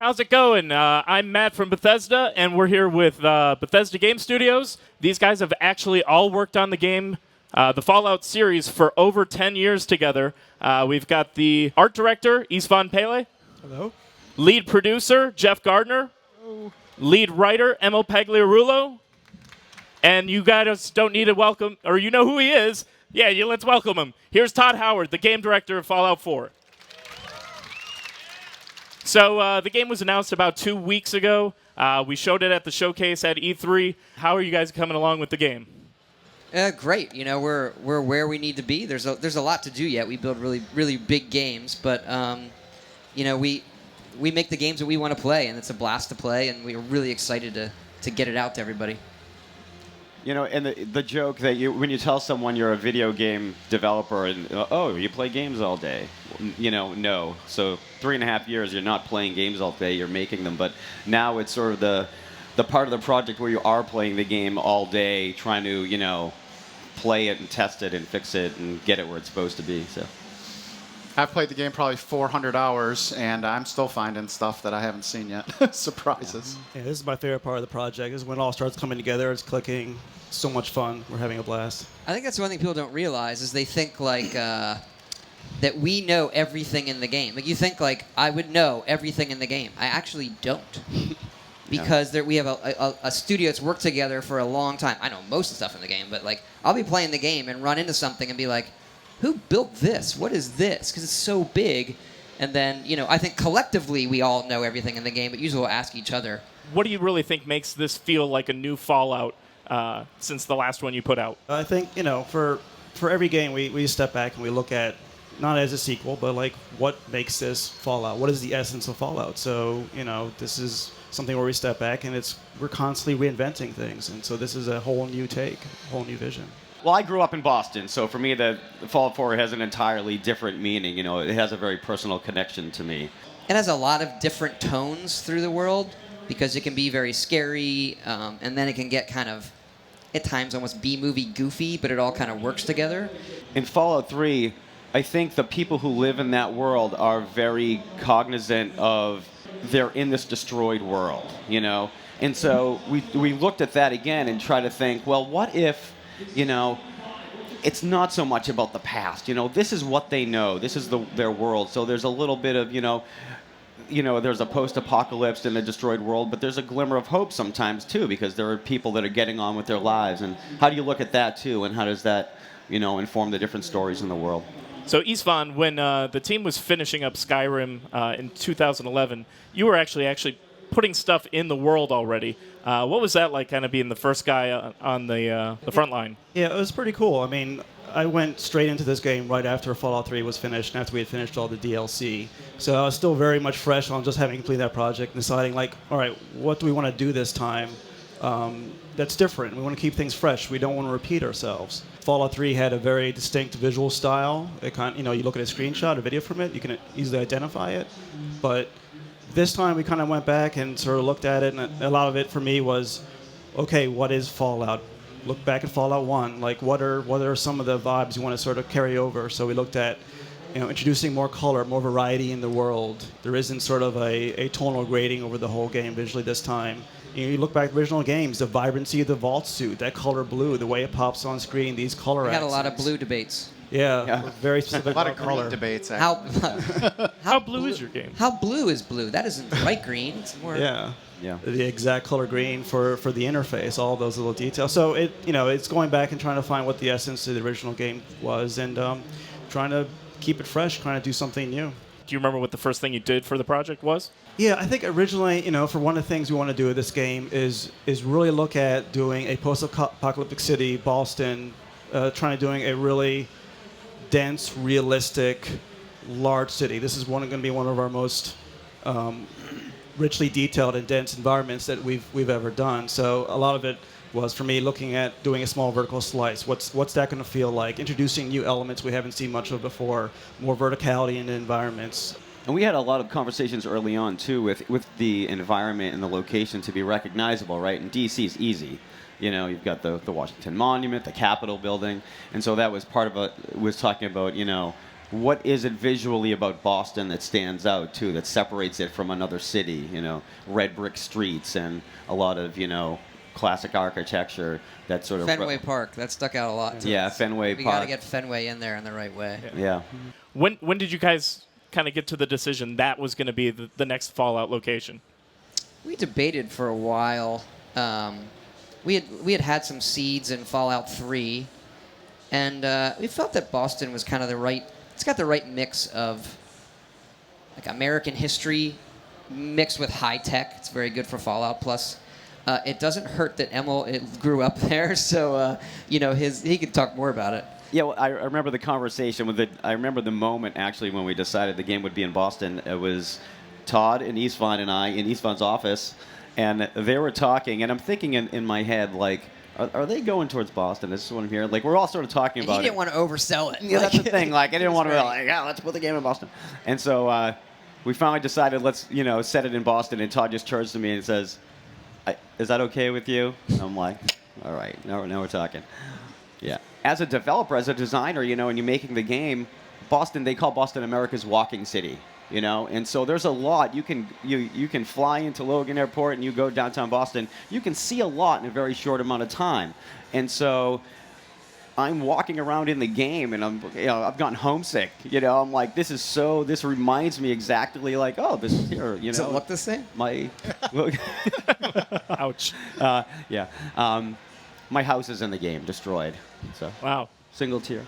How's it going? I'm Matt from Bethesda, and we're here with Bethesda Game Studios. These guys have actually all worked on the game, the Fallout series, for over 10 years together. We've got the art director, Istvan Pele. Hello. Lead producer, Jeff Gardner. Hello. Lead writer, Emil Pagliarulo. And you guys don't need to welcome, or you know who he is. Yeah, let's welcome him. Here's Todd Howard, the game director of Fallout 4. So the game was announced about 2 weeks ago. We showed it at the showcase at E3. How are you guys coming along with the game? Great. You know, we're where we need to be. There's a lot to do yet. We build really big games, but you know, we make the games that we want to play, and it's a blast to play, and we're really excited to get it out to everybody. You know, and the joke that when you tell someone you're a video game developer and, oh, you play games all day, you know, no. So 3.5 years, you're not playing games all day, you're making them. But now it's sort of the part of the project where you are playing the game all day, trying to, you know, play it and test it and fix it and get it where it's supposed to be. So I've played the game probably 400 hours, and I'm still finding stuff that I haven't seen yet. Surprises. Yeah, this is my favorite part of the project. This is when it all starts coming together. It's clicking. So much fun. We're having a blast. I think that's one thing people don't realize is they think like that we know everything in the game. Like you think like I would know everything in the game. I actually don't. Because we have a studio that's worked together for a long time. I know most of the stuff in the game, but like I'll be playing the game and run into something and be like, who built this? What is this? Because it's so big. And then, you know, I think collectively we all know everything in the game, but usually we'll ask each other. What do you really think makes this feel like a new Fallout since the last one you put out? I think, you know, for every game, we step back and we look at, not as a sequel, but like what makes this Fallout? What is the essence of Fallout? So, you know, this is something where we step back and we're constantly reinventing things. And so this is a whole new take, a whole new vision. Well, I grew up in Boston, so for me, the Fallout 4 has an entirely different meaning. You know, it has a very personal connection to me. It has a lot of different tones through the world because it can be very scary, and then it can get kind of, at times, almost B-movie goofy, but it all kind of works together. In Fallout 3, I think the people who live in that world are very cognizant of they're in this destroyed world, you know? And so we looked at that again and tried to think, well, what if, you know, it's not so much about the past. You know, this is what they know. This is their world. So there's a little bit of, you know, there's a post-apocalypse in a destroyed world, but there's a glimmer of hope sometimes, too, because there are people that are getting on with their lives. And how do you look at that, too, and how does that, you know, inform the different stories in the world? So, Istvan, when the team was finishing up Skyrim in 2011, you were actually putting stuff in the world already. What was that like, kind of being the first guy on the front line? Yeah, it was pretty cool. I mean, I went straight into this game right after Fallout 3 was finished and after we had finished all the DLC. So I was still very much fresh on just having completed that project and deciding, like, all right, what do we want to do this time that's different? We want to keep things fresh. We don't want to repeat ourselves. Fallout 3 had a very distinct visual style. It kind of, you know, you look at a screenshot, a video from it, you can easily identify it. But this time we kind of went back and sort of looked at it, and a lot of it for me was, okay, what is Fallout? Look back at Fallout 1. Like, what are some of the vibes you want to sort of carry over? So we looked at, you know, introducing more color, more variety in the world. There isn't sort of a tonal grading over the whole game visually this time. You look back at original games, the vibrancy of the vault suit, that color blue, the way it pops on screen, these color We had a accents. lot of blue debates. Yeah. Very specific. A lot of color debates. How blue is your game? How blue is blue? That isn't bright green. It's more. Yeah. Yeah. The exact color green for the interface, all those little details. So it's going back and trying to find what the essence of the original game was, and trying to keep it fresh, trying to do something new. Do you remember what the first thing you did for the project was? Yeah, I think originally, you know, for one of the things we want to do with this game is really look at doing a post-apocalyptic city, Boston, trying to doing a really dense, realistic, large city. This is going to be one of our most richly detailed and dense environments that we've ever done. So a lot of it was for me looking at doing a small vertical slice. What's that going to feel like? Introducing new elements we haven't seen much of before, more verticality in the environments. And we had a lot of conversations early on, too, with the environment and the location to be recognizable, right? And D.C.'s easy. You know, you've got the Washington Monument, the Capitol building. And so that was part of was talking about, you know, what is it visually about Boston that stands out too, that separates it from another city? You know, red brick streets and a lot of classic architecture. That sort of Fenway Park, that stuck out a lot. To Yeah, us. Fenway We Park. got to get Fenway in there in the right way. Yeah. When did you guys kind of get to the decision that was going to be the next Fallout location? We debated for a while. We had some seeds in Fallout 3, and we felt that Boston was kind of the right. It's got the right mix of like American history mixed with high tech. It's very good for Fallout. Plus, it doesn't hurt that Emil grew up there, so he could talk more about it. Yeah, well, I remember the conversation I remember the moment actually when we decided the game would be in Boston. It was Todd and Istvan and I in Istvan's office, and they were talking, and I'm thinking in my head, like, are they going towards Boston? This is what I'm hearing. Like, we're all sort of talking And about he didn't want to oversell it. Yeah, that's the thing. Like, I didn't want to be great. like, yeah, let's put the game in Boston. And so we finally decided, let's, set it in Boston. And Todd just turns to me and says, is that okay with you? And I'm like, all right, now we're talking. Yeah. As a developer, as a designer, and you're making the game, Boston, they call Boston America's walking city. And so there's a lot. You can fly into Logan Airport and you go downtown Boston. You can see a lot in a very short amount of time. And so I'm walking around in the game and I've gotten homesick. I'm like, this reminds me exactly like, oh, this is here. Does it look the same? Ouch. Yeah. My house is in the game, destroyed. So Wow. single tier.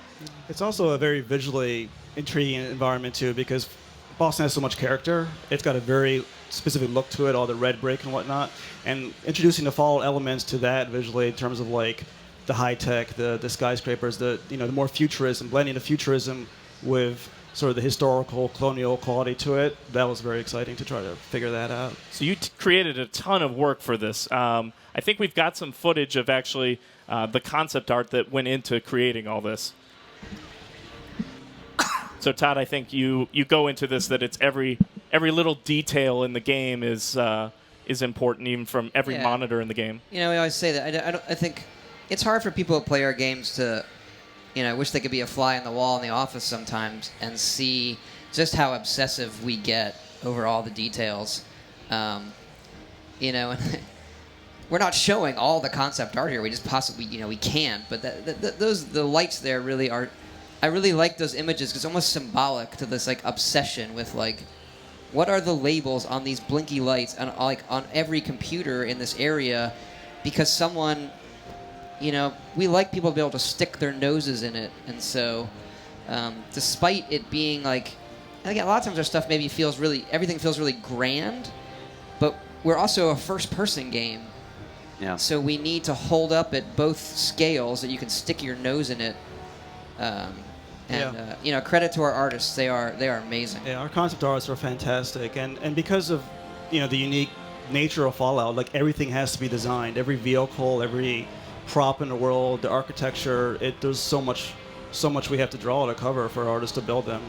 It's also a very visually intriguing environment too, because Boston has so much character. It's got a very specific look to it, all the red brick and whatnot, and introducing the Fallout elements to that visually in terms of like the high tech, the skyscrapers, the more futurism, blending the futurism with sort of the historical colonial quality to it. That was very exciting to try to figure that out. So you created a ton of work for this. I think we've got some footage of actually the concept art that went into creating all this. So Todd, I think you go into this that it's every little detail in the game is important, even from every Yeah. monitor in the game. We always say that. I think it's hard for people who play our games to, wish they could be a fly on the wall in the office sometimes and see just how obsessive we get over all the details. And we're not showing all the concept art here. We just possibly, we can't. But the lights there really are. I really like those images because it's almost symbolic to this like obsession with like, what are the labels on these blinky lights and like on every computer in this area, because someone, we like people to be able to stick their noses in it, and so, despite it being like, I think a lot of times our stuff maybe everything feels really grand, but we're also a first-person game. Yeah. So we need to hold up at both scales that you can stick your nose in it. Credit to our artists. They are amazing. Yeah, our concept arts are fantastic, and because of the unique nature of Fallout, like everything has to be designed. Every vehicle, every prop in the world, the architecture. There's so much we have to draw to cover for artists to build them.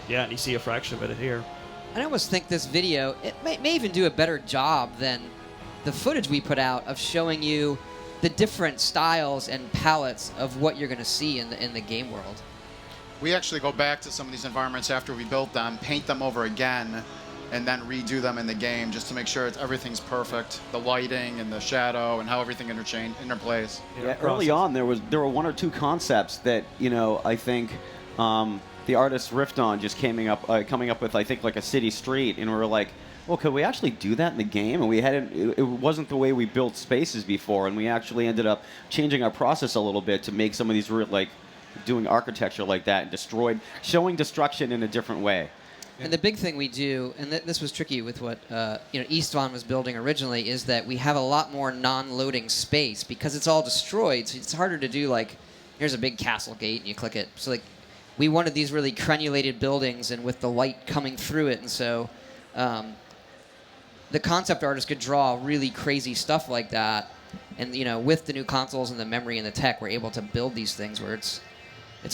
And you see a fraction of it here. I almost think this video may even do a better job than the footage we put out of showing you the different styles and palettes of what you're going to see in the game world. We actually go back to some of these environments after we built them, paint them over again, and then redo them in the game just to make sure everything's perfect. The lighting and the shadow and how everything interplays. Yeah, early on there were one or two concepts that I think the artists riffed on, just coming up with I think like a city street, and we were like, well, could we actually do that in the game? And it wasn't the way we built spaces before, and we actually ended up changing our process a little bit to make some of these doing architecture like that and showing destruction in a different way. And the big thing we do, and this was tricky with what Istvan was building originally, is that we have a lot more non-loading space because it's all destroyed. So it's harder to do like, here's a big castle gate and you click it. So like, we wanted these really crenulated buildings and with the light coming through it, and so the concept artist could draw really crazy stuff like that. And with the new consoles and the memory and the tech, we're able to build these things where it's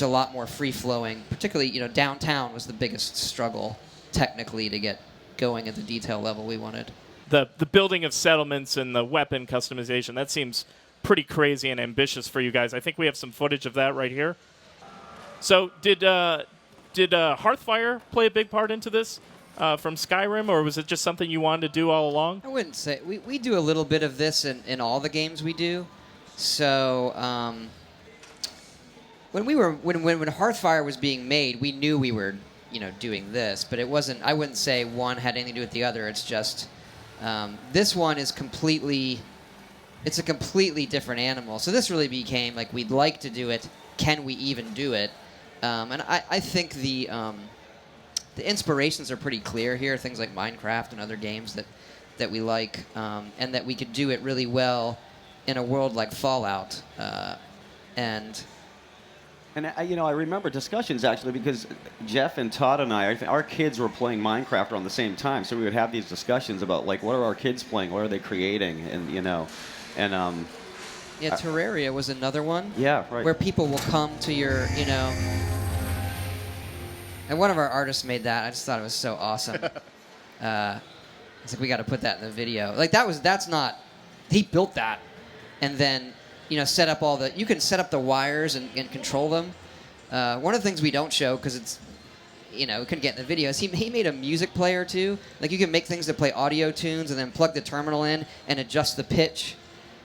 a lot more free-flowing. Particularly, downtown was the biggest struggle technically to get going at the detail level we wanted. The building of settlements and the weapon customization, that seems pretty crazy and ambitious for you guys. I think we have some footage of that right here. So did did Hearthfire play a big part into this from Skyrim, or was it just something you wanted to do all along? I wouldn't say we do a little bit of this in all the games we do. So when Hearthfire was being made, we knew we were doing this, but it wasn't. I wouldn't say one had anything to do with the other. It's just this one is completely. It's a completely different animal. So this really became like we'd like to do it. Can we even do it? And I think the inspirations are pretty clear here. Things like Minecraft and other games that we like, and that we could do it really well in a world like Fallout. And I remember discussions actually because Jeff and Todd and our kids were playing Minecraft around the same time, so we would have these discussions about like what are our kids playing, what are they creating, and yeah, Terraria was another one. Yeah, right. Where people will come to your, and one of our artists made that. I just thought it was so awesome. It's like we got to put that in the video. Like that's not. He built that, and then set up all the. You can set up the wires and control them. One of the things we don't show because it's, we couldn't get in the videos. He made a music player too. Like you can make things that play audio tunes and then plug the terminal in and adjust the pitch,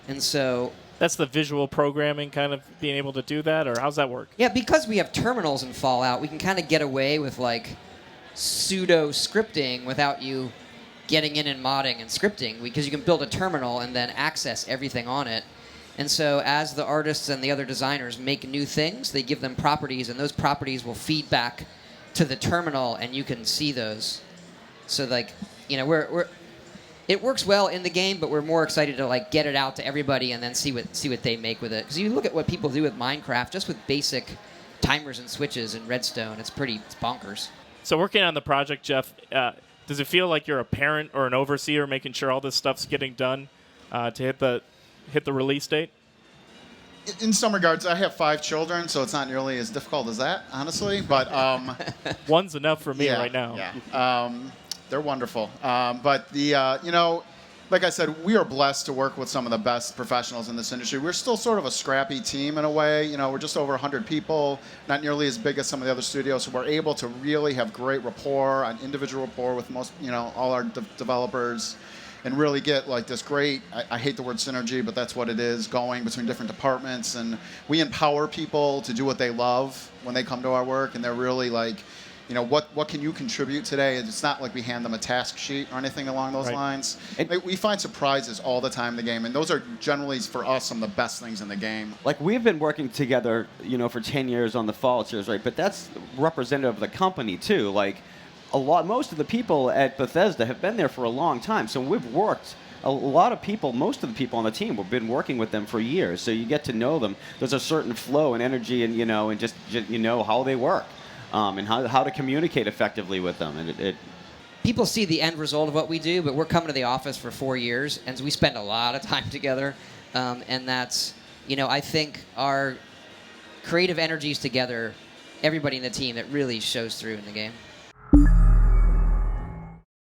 and so. That's the visual programming, kind of being able to do that, or how's that work? Yeah, because we have terminals in Fallout, we can kind of get away with like pseudo scripting without you getting in and modding and scripting, because you can build a terminal and then access everything on it. And so as the artists and the other designers make new things, they give them properties, and those properties will feed back to the terminal, and you can see those. So like, it works well in the game, but we're more excited to like get it out to everybody and then see what they make with it. Because you look at what people do with Minecraft, just with basic timers and switches and redstone, it's bonkers. So working on the project, Jeff, does it feel like you're a parent or an overseer making sure all this stuff's getting done to hit the release date? In some regards, I have 5 children, so it's not nearly as difficult as that, honestly. But one's enough for me right now. Yeah. They're wonderful. But like I said, we are blessed to work with some of the best professionals in this industry. We're still sort of a scrappy team in a way. We're just over 100 people, not nearly as big as some of the other studios. So we're able to really have great rapport, an individual rapport with most, all our developers, and really get like this great, I hate the word synergy, but that's what it is, going between different departments. And we empower people to do what they love when they come to our work, and they're really like, what can you contribute today? It's not like we hand them a task sheet or anything along those lines. We find surprises all the time in the game, and those are generally, for us, some of the best things in the game. Like, we've been working together, for 10 years on the Fallout series, right? But that's representative of the company, too. Like, most of the people at Bethesda have been there for a long time, so we've worked. A lot of people, most of the people on the team, we've been working with them for years, so you get to know them. There's a certain flow and energy, and and just how they work. And how to communicate effectively with them. And people see the end result of what we do, but we're coming to the office for 4 years, and we spend a lot of time together. And that's, I think our creative energies together, everybody in the team, that really shows through in the game.